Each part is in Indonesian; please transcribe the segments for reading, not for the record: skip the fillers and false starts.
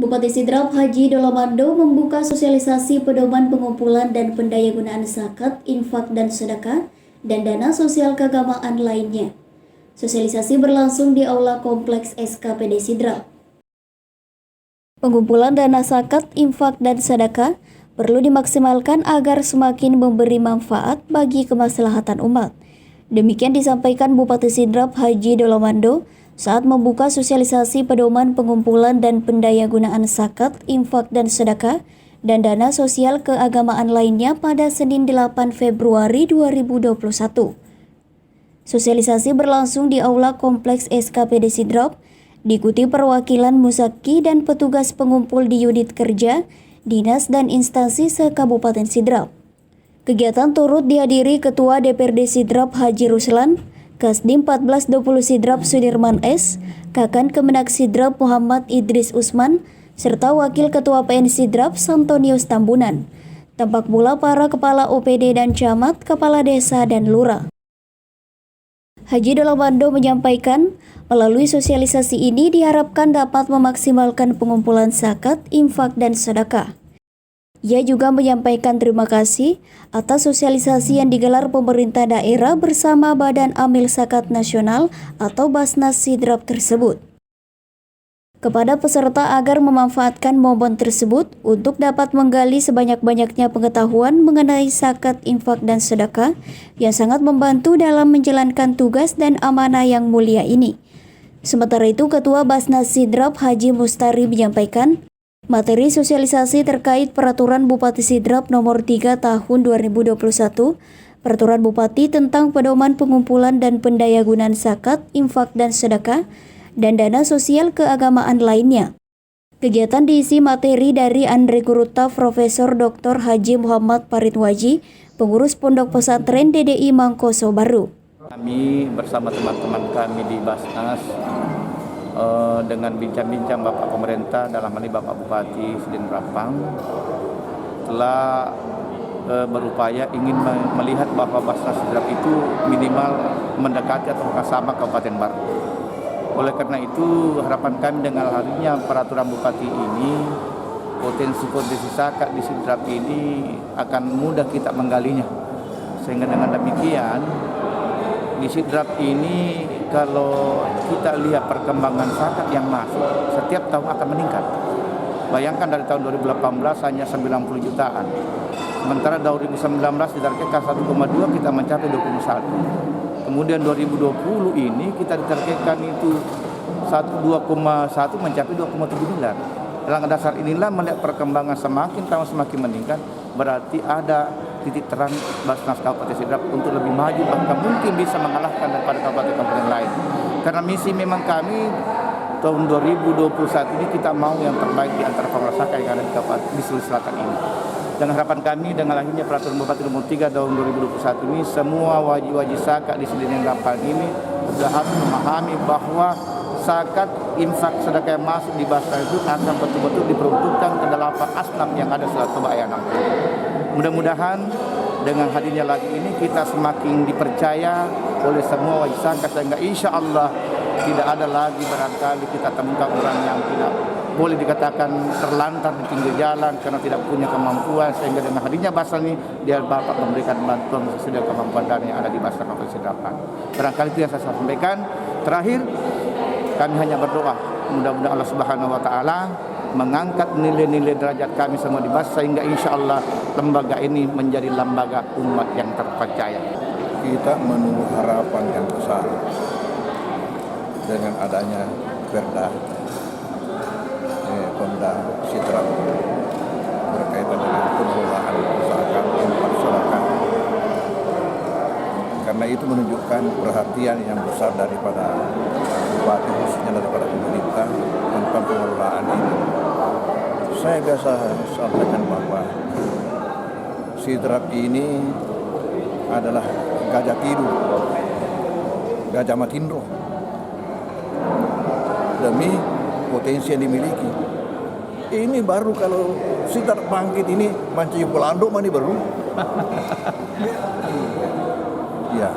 Bupati Sidrap Haji Dolomando membuka sosialisasi pedoman pengumpulan dan pendayagunaan zakat, infak dan sedekah, dan dana sosial keagamaan lainnya. Sosialisasi berlangsung di Aula Kompleks SKPD Sidrap. Pengumpulan dana zakat, infak dan sedekah perlu dimaksimalkan agar semakin memberi manfaat bagi kemaslahatan umat. Demikian disampaikan Bupati Sidrap Haji Dolomando saat membuka sosialisasi pedoman pengumpulan dan pendayagunaan zakat, infak dan sedekah, dan dana sosial keagamaan lainnya pada Senin 8 Februari 2021. Sosialisasi berlangsung di Aula Kompleks SKPD Sidrap, diikuti perwakilan Musaki dan petugas pengumpul di unit kerja, dinas dan instansi se-Kabupaten Sidrap. Kegiatan turut dihadiri Ketua DPRD Sidrap Haji Ruslan, Kasdim 1420 Sidrap Sudirman S, Kakan Kemenak Sidrap Muhammad Idris Usman, serta Wakil Ketua PN Sidrap Santonius Tambunan. Tampak pula para Kepala OPD dan Camat, Kepala Desa dan Lurah. Haji Dolomando menyampaikan, melalui sosialisasi ini diharapkan dapat memaksimalkan pengumpulan zakat, infak dan sedekah. Ia juga menyampaikan terima kasih atas sosialisasi yang digelar pemerintah daerah bersama Badan Amil Zakat Nasional atau Basnas Sidrap tersebut. Kepada peserta agar memanfaatkan momen tersebut untuk dapat menggali sebanyak-banyaknya pengetahuan mengenai zakat, infak dan sedekah yang sangat membantu dalam menjalankan tugas dan amanah yang mulia ini. Sementara itu, Ketua Basnas Sidrap Haji Mustari menyampaikan, materi sosialisasi terkait Peraturan Bupati Sidrap Nomor 3 Tahun 2021, Peraturan Bupati tentang pedoman pengumpulan dan pendayagunaan zakat, infak dan sedekah, dan dana sosial keagamaan lainnya. Kegiatan diisi materi dari Andre Guruta Profesor Dr. Haji Muhammad Paritwaji, pengurus Pondok Pesantren DDI Mangkoso Baru. Kami bersama teman-teman kami di Basnas dengan bincang-bincang Bapak Pemerintah, dalam hal ini Bapak Bupati Sidin Rapang, telah berupaya ingin melihat bahwa Basnas Sidrap itu minimal mendekati atau sama Kabupaten Baru. Oleh karena itu, harapan kami dengan hadirnya peraturan Bupati ini, potensi-potensi zakat di Sidrap ini akan mudah kita menggalinya. Sehingga dengan demikian, di Sidrap ini kalau kita lihat perkembangan zakat yang masuk, setiap tahun akan meningkat. Bayangkan dari tahun 2018 hanya 90 jutaan. Sementara 2019 ditargetkan 1,2, kita mencapai 21. Kemudian 2020 ini kita ditargetkan itu 2,1 mencapai 2,7 miliar. Dalam dasar inilah melihat perkembangan semakin tahun semakin meningkat, berarti ada titik terang Basnas Kabupaten Sidrap untuk lebih maju, bahkan mungkin bisa mengalahkan daripada kabupaten-kabupaten lain. Karena misi memang kami tahun 2021 ini kita mau yang terbaik di antara pengelola zakat yang ada di Sulawesi Selatan ini. Dan harapan kami dengan lahirnya Peraturan Bupati Nomor 3 tahun 2021 ini, semua wajib-wajib zakat di Sidin Rapang ini sudah harus memahami bahwa zakat, infak, sedekah yang masuk di Basnas itu akan betul-betul diperuntukkan ke 8 asnaf yang ada Selatan Bayangan. Mudah-mudahan dengan hadirnya lagi ini kita semakin dipercaya oleh semua wajib zakat, sehingga insya Allah tidak ada lagi barangkali kita temukan orang yang tidak boleh dikatakan terlantar di pinggir jalan karena tidak punya kemampuan, sehingga dengan hadirnya Basnas ini dia Bapak memberikan bantuan sesuai kemampuan dana yang ada di Basnas Kabupaten Sidrap. Barangkali itu yang saya sampaikan. Terakhir, kami hanya berdoa mudah-mudahan Allah Subhanahu wa taala mengangkat nilai-nilai derajat kami semua di Basnas, sehingga insya Allah lembaga ini menjadi lembaga umat yang terpercaya. Kita menunggu harapan yang besar dengan adanya Perda Sidrap berkaitan dengan pengelolaan zakat, infak, sedekah. Karena itu menunjukkan perhatian yang besar daripada bupati, khususnya daripada pemerintah tentang pengelolaan ini. Saya biasa sampaikan bahwa Sidrap ini adalah gajah tidur, gajah matindro, demi potensi yang dimiliki. Ini baru kalau Sidrap bangkit ini, Manci Pulando mani baru. Ya,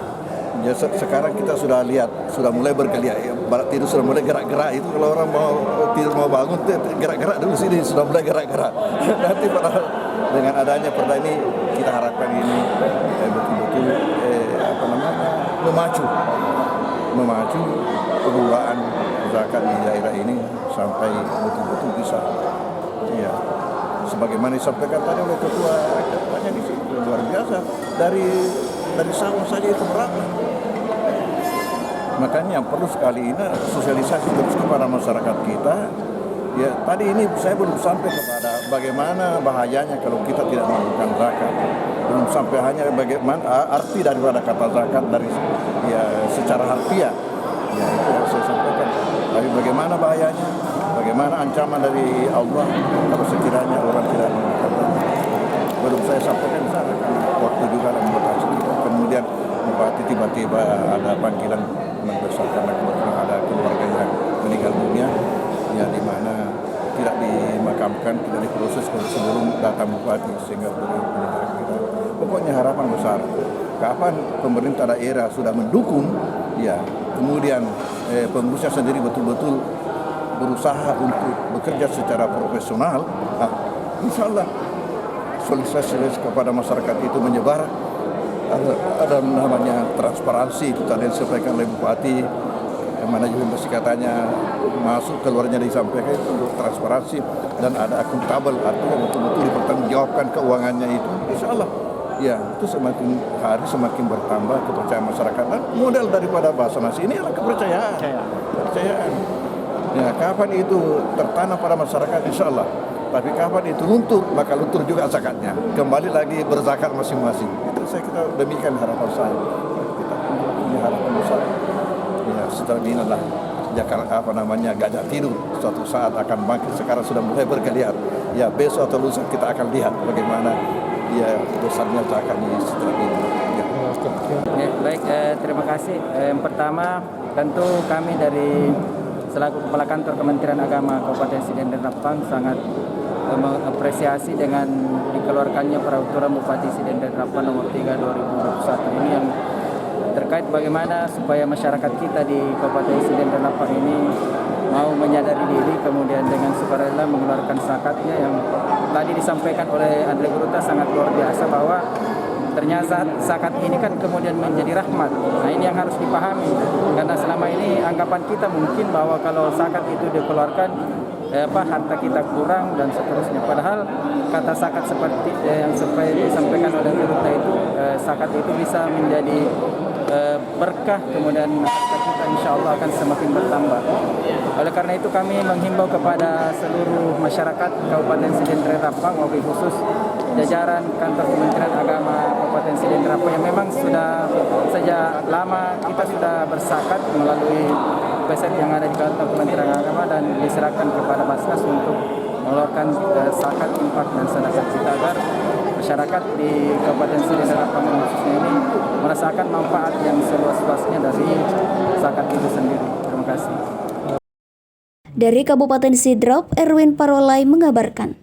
Ya, sekarang kita sudah lihat, sudah mulai bergeliat. Ya, barat tidur sudah mulai gerak-gerak. Itu kalau orang mau tidur mau bangun, gerak-gerak dulu sini sudah mulai gerak-gerak. Nanti dengan adanya perda ini kita harapkan ini betul-betul memacu pengelolaan zakat di daerah ini sampai betul-betul bisa. Ya, sebagaimana disampaikan tadi oleh ketua, banyak di sini luar biasa dari sawah saja itu berapa. Makanya perlu sekali ini sosialisasi terus kepada masyarakat kita. Ya, tadi ini saya belum sampai kepada bagaimana bahayanya kalau kita tidak melakukan zakat. Belum sampai hanya bagaimana arti daripada kata zakat dari secara harfiah. Ya, itu yang saya sampaikan. Tapi bagaimana bahayanya, bagaimana ancaman dari Allah kalau sekiranya orang tidak melakukan zakat. Belum saya sampaikan di sana. Waktu juga membuat kita. Kemudian bupati tiba-tiba ada panggilan membesarkan ada keluarga yang meninggal dunia, ya di mana tidak dimakamkan, tidak diproses sebelum datang bupati sehingga beliau meninggalkan kita. Pokoknya harapan besar. Kapan pemerintah daerah sudah mendukung, ya kemudian pengurusnya sendiri betul-betul berusaha untuk bekerja secara profesional, insya Allah sosialisasi kepada masyarakat itu menyebar. Ada namanya transparansi, itu tadi disampaikan oleh Bupati, yang mana juga katanya masuk keluarnya disampaikan itu untuk transparansi dan ada akuntabel, artinya betul-betul dipertanggungjawabkan keuangannya itu, insya Allah ya itu semakin hari semakin bertambah kepercayaan masyarakat. Dan model daripada Basnas ini adalah kepercayaan. Ya, kapan itu tertanam pada masyarakat, insya Allah. Tapi kapan itu luntur, maka luntur juga zakatnya. Kembali lagi berzakat masing-masing. Itu kita demikian harapan saya. Kita punya harapan besar. Ya, setelah ini adalah Jakarta gajah tidur. Suatu saat akan bangkit. Sekarang sudah mulai bergeliat. Ya, besok atau lusa kita akan lihat bagaimana ya besarnya zakat ini setelah ini. Ya. Ya, baik, terima kasih. Yang pertama, tentu kami dari selaku Kepala Kantor Kementerian Agama Kabupaten Sidenren Rapang sangat mengapresiasi dengan dikeluarkannya peraturan Bupati Sidenren Rapang nomor 3 2021 ini yang terkait bagaimana supaya masyarakat kita di Kabupaten Sidenren Rapang ini mau menyadari diri kemudian dengan sukarela mengeluarkan zakatnya yang tadi disampaikan oleh Andre Guruta sangat luar biasa bahwa ternyata zakat ini kan kemudian menjadi rahmat. Nah, ini yang harus dipahami karena selama ini anggapan kita mungkin bahwa kalau zakat itu dikeluarkan harta kita kurang dan seterusnya. Padahal kata zakat seperti yang disampaikan oleh Guruta itu zakat itu bisa menjadi berkah, kemudian harta kita insya Allah akan semakin bertambah. Oleh karena itu kami menghimbau kepada seluruh masyarakat Kabupaten Sidenren Rapang, wabil khusus jajaran Kantor Kementerian Agama Kabupaten Sidenren Rapang yang memang sudah sejak lama kita sudah berzakat melalui website yang ada di Kantor Kementerian Agama dan diserahkan kepada Basnas untuk mengeluarkan zakat, infak dan sedekah kita agar masyarakat di Kabupaten Sidenren Rapang khususnya ini merasakan manfaat yang seluas-luasnya dari zakat itu sendiri. Terima kasih. Dari Kabupaten Sidrap, Erwin Parolai mengabarkan.